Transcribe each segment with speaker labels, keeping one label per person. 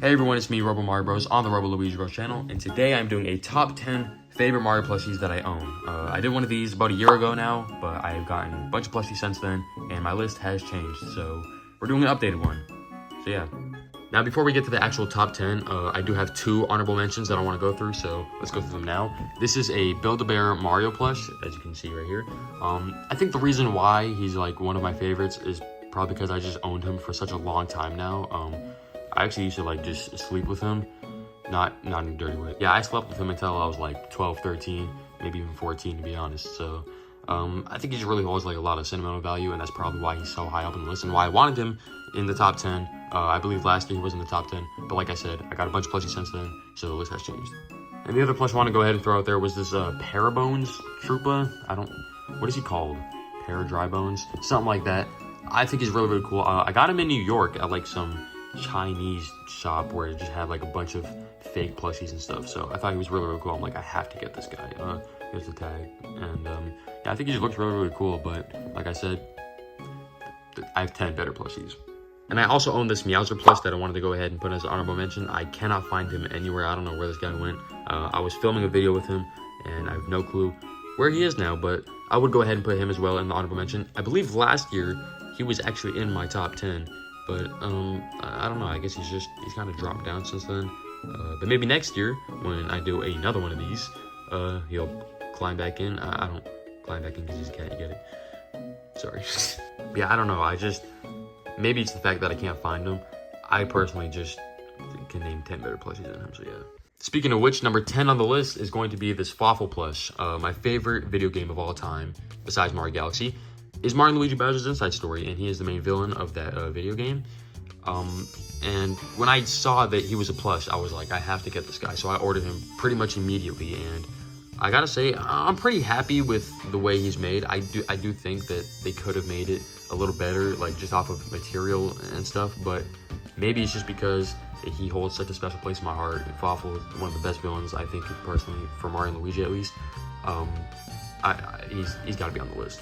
Speaker 1: Hey everyone, it's me, Robo Mario Bros, on the Robo Luigi Bros channel, and today I'm doing a top 10 favorite Mario plushies that I own. I did one of these about a year ago now, but I've gotten a bunch of plushies since then, and my list has changed, so we're doing an updated one. So yeah. Now before we get to the actual top 10, I do have two honorable mentions that I want to go through, so let's go through them now. This is a Build-A-Bear Mario plush, as you can see right here. I think the reason why he's like one of my favorites is probably because I just owned him for such a long time now. I actually used to like just sleep with him, not in a dirty way. Yeah, I slept with him until I was like 12, 13, maybe even 14 to be honest. So I think he just really holds like a lot of sentimental value, and that's probably why he's so high up on the list and why I wanted him in the top 10. I believe last year he was in the top 10, but like I said, I got a bunch of plushies since then, so the list has changed. And the other plush I want to go ahead and throw out there was this Parabones Troopa. What is he called? Paradrybones? Something like that. I think he's really, really cool. I got him in New York at like some Chinese shop where it just had like a bunch of fake plushies and stuff, so I thought he was really, really cool. I'm like, I have to get this guy. Here's the tag, and yeah, I think he just looks really, really cool, but like I said, I have 10 better plushies. And I also own this Meowser plush that I wanted to go ahead and put as an honorable mention. I cannot find him anywhere. I don't know where this guy went. I was filming a video with him, and I have no clue where he is now, but I would go ahead and put him as well in the honorable mention. I believe last year he was actually in my top 10, but I don't know. I guess he's kind of dropped down since then. But maybe next year when I do another one of these, he'll climb back in. I don't climb back in because he's a cat. You get it? Sorry. Yeah, I don't know. Maybe it's the fact that I can't find him. I personally just can name 10 better plushies than him, so yeah. Speaking of which, number 10 on the list is going to be this Fawful plush. My favorite video game of all time, besides Mario Galaxy, is Mario and Luigi Bowser's Inside Story, and he is the main villain of that video game. And when I saw that he was a plush, I was like, I have to get this guy. So I ordered him pretty much immediately, and I gotta say, I'm pretty happy with the way he's made. I do think that they could have made it a little better, like just off of material and stuff, but maybe it's just because he holds such a special place in my heart. Fawful is one of the best villains, I think, personally, for Mario and Luigi at least. He's gotta be on the list.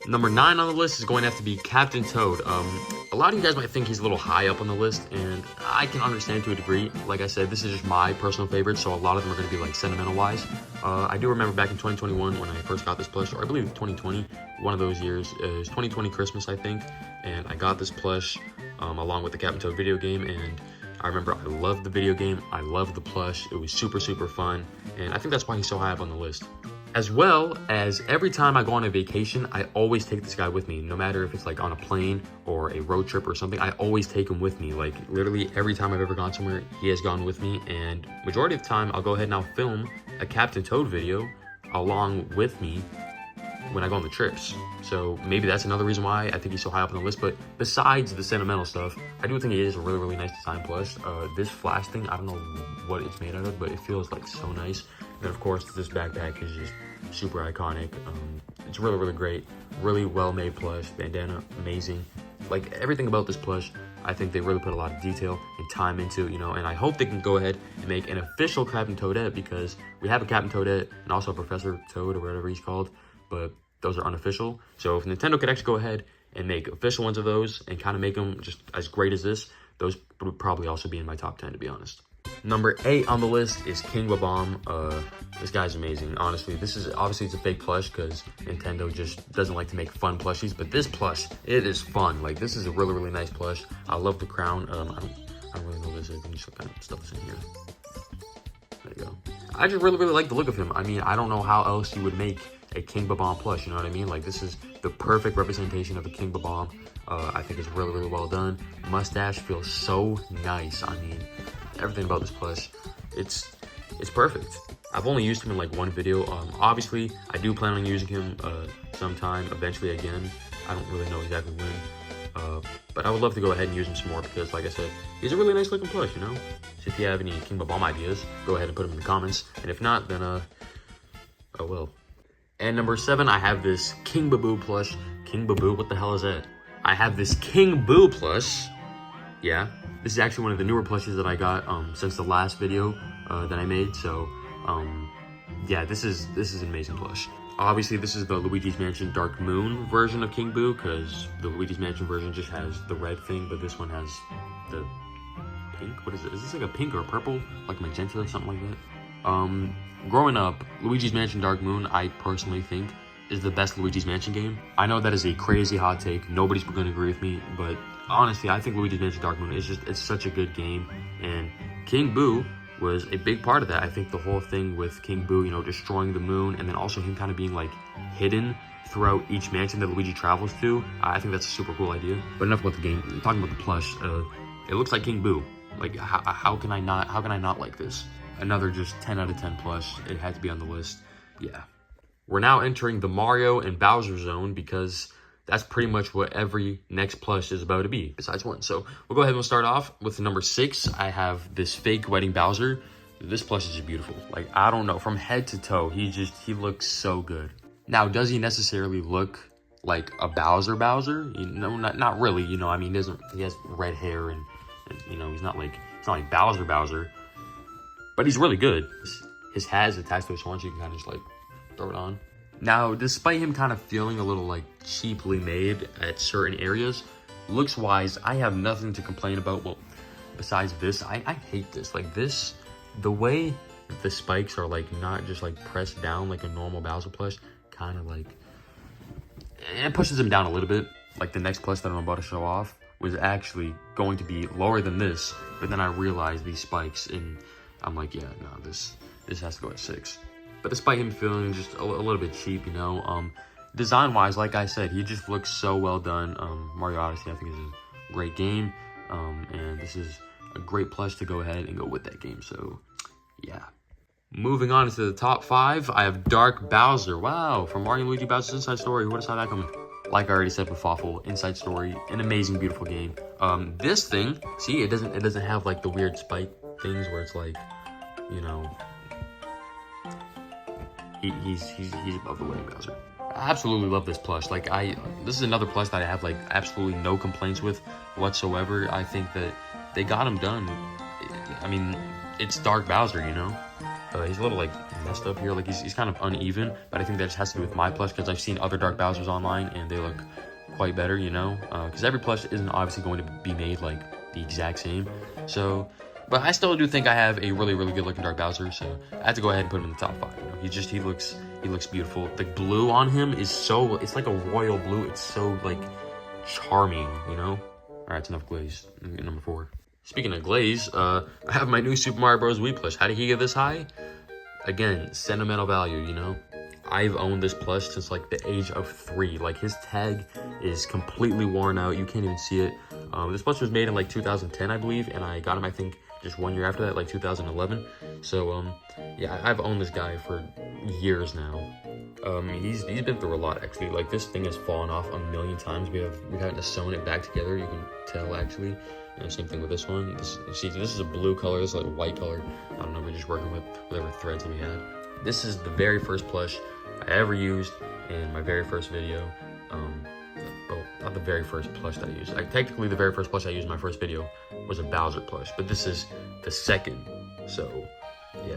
Speaker 1: Number 9 on the list is going to have to be Captain Toad. A lot of you guys might think he's a little high up on the list, and I can understand to a degree. Like I said, this is just my personal favorite, so a lot of them are going to be like sentimental wise. I do remember back in 2021 when I first got this plush, or I believe 2020, one of those years. It was 2020 Christmas, I think, and I got this plush along with the Captain Toad video game, and I remember I loved the video game, I loved the plush, it was super, super fun, and I think that's why he's so high up on the list. As well as every time I go on a vacation, I always take this guy with me, no matter if it's like on a plane or a road trip or something. I always take him with me. Like literally every time I've ever gone somewhere, he has gone with me, and majority of the time I'll go ahead and I'll film a Captain Toad video along with me when I go on the trips. So maybe that's another reason why I think he's so high up on the list. But besides the sentimental stuff, I do think it is a really, really nice design plush. This flash thing, I don't know what it's made out of, but it feels like so nice. And of course, this backpack is just super iconic. It's really, really great. Really well-made plush. Bandana, amazing. Like everything about this plush, I think they really put a lot of detail and time into, you know, and I hope they can go ahead and make an official Captain Toadette, because we have a Captain Toadette and also a Professor Toad or whatever he's called, but those are unofficial. So if Nintendo could actually go ahead and make official ones of those and kind of make them just as great as this, those would probably also be in my top 10, to be honest. Number 8 on the list is King Bomb. This guy's amazing. Honestly, this is obviously it's a fake plush because Nintendo just doesn't like to make fun plushies, but this plush, it is fun. Like this is a really, really nice plush. I love the crown. I don't really know what this is. I can just kind of stuff this in here. There you go. I just really, really like the look of him. I mean, I don't know how else you would make a King Bomb plush, you know what I mean? Like this is the perfect representation of a King Bomb. I think it's really, really well done. Mustache feels so nice. I mean, everything about this plush, it's perfect. I've only used him in like one video. Obviously, I do plan on using him sometime, eventually again. I don't really know exactly when. But I would love to go ahead and use him some more because, like I said, he's a really nice looking plush, you know? So if you have any King Bomb ideas, go ahead and put them in the comments. And if not, then, oh well. And number 7, I have this King Boo plush. King Boo, what the hell is that? I have this King Boo plush. Yeah, this is actually one of the newer plushes that I got since the last video that I made. So, yeah, this is an amazing plush. Obviously, this is the Luigi's Mansion Dark Moon version of King Boo, because the Luigi's Mansion version just has the red thing, but this one has the pink. What is it? Is this like a pink or a purple? Like magenta or something like that? Growing up, Luigi's Mansion Dark Moon, I personally think, is the best Luigi's Mansion game. I know that is a crazy hot take. Nobody's going to agree with me, but honestly, I think Luigi's Mansion Dark Moon is just, it's such a good game. And King Boo was a big part of that. I think the whole thing with King Boo, you know, destroying the moon, and then also him kind of being like hidden throughout each mansion that Luigi travels to. I think that's a super cool idea. But enough about the game. Talking about the plush, it looks like King Boo. Like, how can I not like this? Another just 10 out of 10 plush. It had to be on the list. Yeah. We're now entering the Mario and Bowser zone because that's pretty much what every next plush is about to be, besides one. So we'll go ahead and we'll start off with the number 6. I have this fake wedding Bowser. This plush is just beautiful. Like, I don't know, from head to toe, he looks so good. Now, does he necessarily look like a Bowser? You know, not really. You know, I mean, he has red hair and you know, it's not like Bowser. But he's really good. His hat is attached to his horn, so you can kind of just like throw it on. Now, despite him kind of feeling a little like cheaply made at certain areas, looks wise, I have nothing to complain about. Well, besides this, I hate this. Like this, the way the spikes are like not just like pressed down like a normal Bowser plush, kind of like, it pushes him down a little bit. Like the next plush that I'm about to show off was actually going to be lower than this, but then I realized these spikes and I'm like, yeah, no, this has to go at 6. But despite him feeling just a little bit cheap, you know, design-wise, like I said, he just looks so well done. Mario Odyssey, I think, is a great game, and this is a great plush to go ahead and go with that game. So, yeah. Moving on to the top 5, I have Dark Bowser. Wow, from Mario and Luigi Bowser's Inside Story. Who would have saw that coming? Like I already said with Fawful, Inside Story, an amazing, beautiful game. This thing, see, it doesn't have like the weird spike things where it's like, you know, he's above the wedding Bowser. I absolutely love this plush. Like this is another plush that I have like absolutely no complaints with whatsoever. I think that they got him done. I mean, it's Dark Bowser, you know. He's a little like messed up here. Like he's kind of uneven, but I think that just has to do with my plush because I've seen other Dark Bowsers online and they look quite better, you know. Because every plush isn't obviously going to be made like the exact same. So. But I still do think I have a really, really good looking Dark Bowser, so I had to go ahead and put him in the top 5. You know, he looks beautiful. The blue on him is so, it's like a royal blue. It's so like charming, you know. All right, it's enough glaze. Number 4. Speaking of glaze, I have my new Super Mario Bros. Wii plush. How did he get this high? Again, sentimental value, you know. I've owned this plush since like the age of 3. Like his tag is completely worn out. You can't even see it. This plush was made in like 2010, I believe, and I got him, I think, just 1 year after that, like 2011. So, yeah, I've owned this guy for years now. He's been through a lot, actually. Like, this thing has fallen off a million times. We've had to sew it back together, you can tell, actually. And same thing with this one. See, this is a blue color, this is like a white color. I don't know, we're just working with whatever threads we had. This is the very first plush I ever used in my very first video. Well, not the very first plush that I used. Technically, the very first plush I used in my first video was a Bowser plush, but this is the second. So, yeah.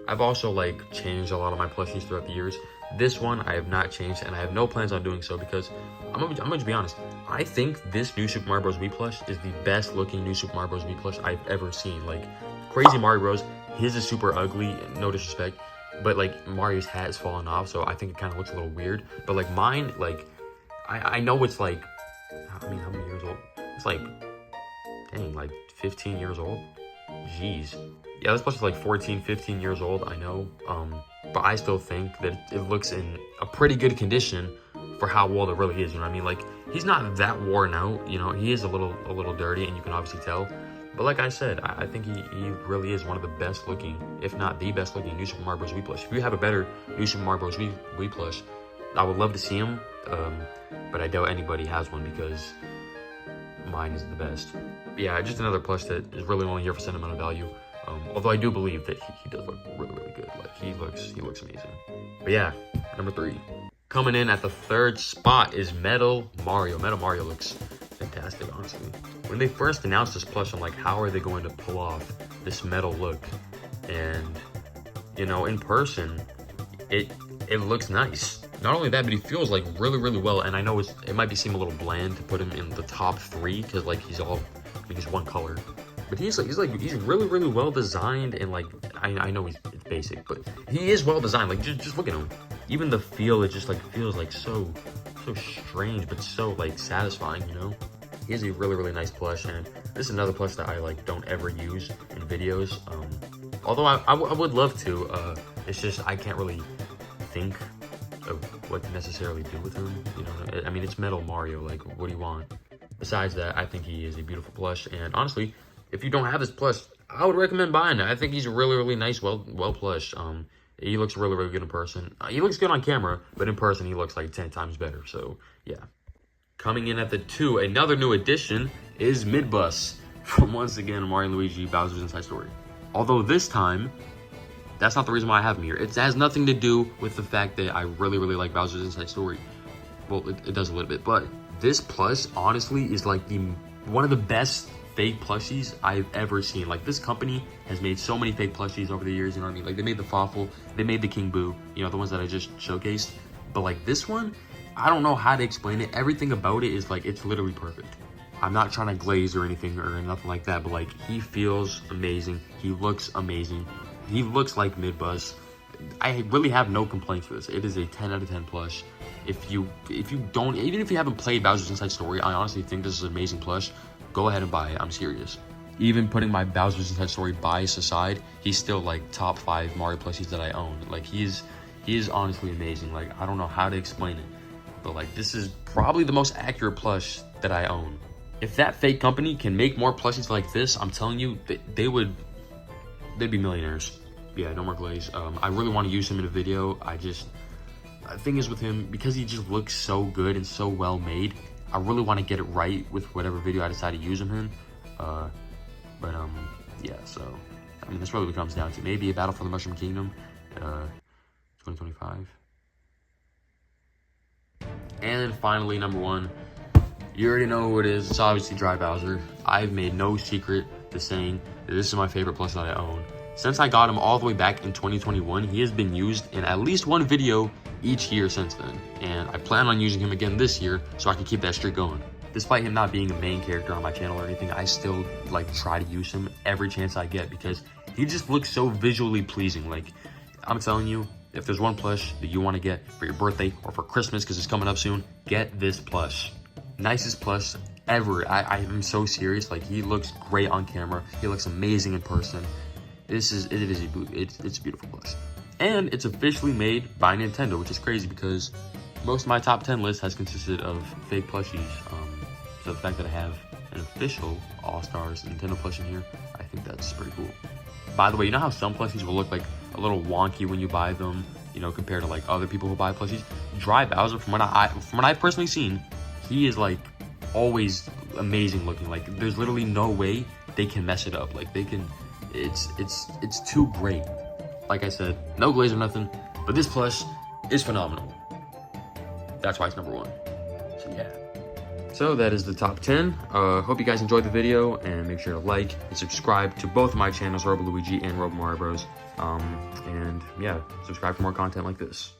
Speaker 1: I've also, like, changed a lot of my plushies throughout the years. This one, I have not changed, and I have no plans on doing so because, I'm gonna just be honest, I think this new Super Mario Bros. Wii plush is the best looking new Super Mario Bros. Wii plush I've ever seen. Like, Crazy Mario Bros. His is super ugly, no disrespect, but, like, Mario's hat has fallen off, so I think it kind of looks a little weird. But, like, mine, like, I know it's like, I mean, how many years old? It's like, dang, like 15 years old? Jeez. Yeah, this plush is like 14, 15 years old, I know. But I still think that it looks in a pretty good condition for how old it really is, you know what I mean? Like, he's not that worn out, you know, he is a little dirty, and you can obviously tell. But like I said, I think he really is one of the best looking, if not the best looking, new Super Mario Bros. Wii plush. If you have a better new Super Mario Bros. Wii plush, I would love to see him. But I doubt anybody has one because mine is the best. But yeah, just another plush that is really only here for sentimental value. Although I do believe that he does look really, really good. Like he looks amazing. But yeah, number 3. Coming in at the 3rd spot is Metal Mario. Metal Mario looks fantastic, honestly. When they first announced this plush, I'm like, how are they going to pull off this metal look? And, you know, in person, it looks nice. Not only that, but he feels like really, really well. And I know it might seem a little bland to put him in the top 3 because like he's one color. But he's really well designed, and like I know it's basic, but he is well designed. Like just look at him. Even the feel, it just like feels like so strange, but so like satisfying, you know? He has a really nice plush, and this is another plush that I like don't ever use in videos. Although I would love to. It's just I can't really think of what to necessarily do with him. You know, I mean, it's Metal Mario. Like, what do you want? Besides that, I think he is a beautiful plush, and honestly, if you don't have this plush, I would recommend buying it. I think he's really nice, well plushed. He looks really good in person. He looks good on camera, but in person, he looks like 10 times better. So, yeah. Coming in at the 2, another new addition is Midbus from, once again, Mario & Luigi Bowser's Inside Story. Although this time, that's not the reason why I have him here. It has nothing to do with the fact that I really like Bowser's Inside Story. Well, it does a little bit, but this plush, honestly, is like one of the best fake plushies I've ever seen. Like, this company has made so many fake plushies over the years, you know what I mean? Like, they made the Fawful, they made the King Boo, you know, the ones that I just showcased. But like this one, I don't know how to explain it. Everything about it is like, it's literally perfect. I'm not trying to glaze or anything or nothing like that, but like, he feels amazing. He looks amazing. He looks like Midbus. I really have no complaints with this. It is a 10 out of 10 plush. If you don't, even if you haven't played Bowser's Inside Story, I honestly think this is an amazing plush. Go ahead and buy it. I'm serious. Even putting my Bowser's Inside Story bias aside, he's still like top 5 Mario plushies that I own. Like, he is honestly amazing. Like, I don't know how to explain it, but like, this is probably the most accurate plush that I own. If that fake company can make more plushies like this, I'm telling you, they'd be millionaires. Yeah, no more glaze. I really want to use him in a video. The thing is with him, because he just looks so good and so well made, I really want to get it right with whatever video I decide to use him in. Yeah, so, I mean, this really comes down to maybe a Battle for the Mushroom Kingdom, 2025. And then finally, number 1, you already know who it is. It's obviously Dry Bowser. I've made no secret to saying that this is my favorite plush that I own. Since I got him all the way back in 2021, he has been used in at least one video each year since then. And I plan on using him again this year so I can keep that streak going. Despite him not being a main character on my channel or anything, I still like try to use him every chance I get because he just looks so visually pleasing. Like, I'm telling you, if there's one plush that you want to get for your birthday or for Christmas because it's coming up soon, get this plush. Nicest plush ever. I am so serious. Like, he looks great on camera. He looks amazing in person. It's a beautiful plush. And it's officially made by Nintendo, which is crazy because most of my top 10 list has consisted of fake plushies. So the fact that I have an official All-Stars Nintendo plush in here, I think that's pretty cool. By the way, you know how some plushies will look like a little wonky when you buy them, you know, compared to like other people who buy plushies? Dry Bowser, from what I've personally seen, he is like always amazing looking. Like, there's literally no way they can mess it up. Like, they can, it's too great. Like I said, no glaze or nothing, but this plush is phenomenal. That's why it's number 1. So yeah. So that is the top 10. Hope you guys enjoyed the video, and make sure to like and subscribe to both of my channels, Robo Luigi and Robo Mario Bros. And yeah, subscribe for more content like this.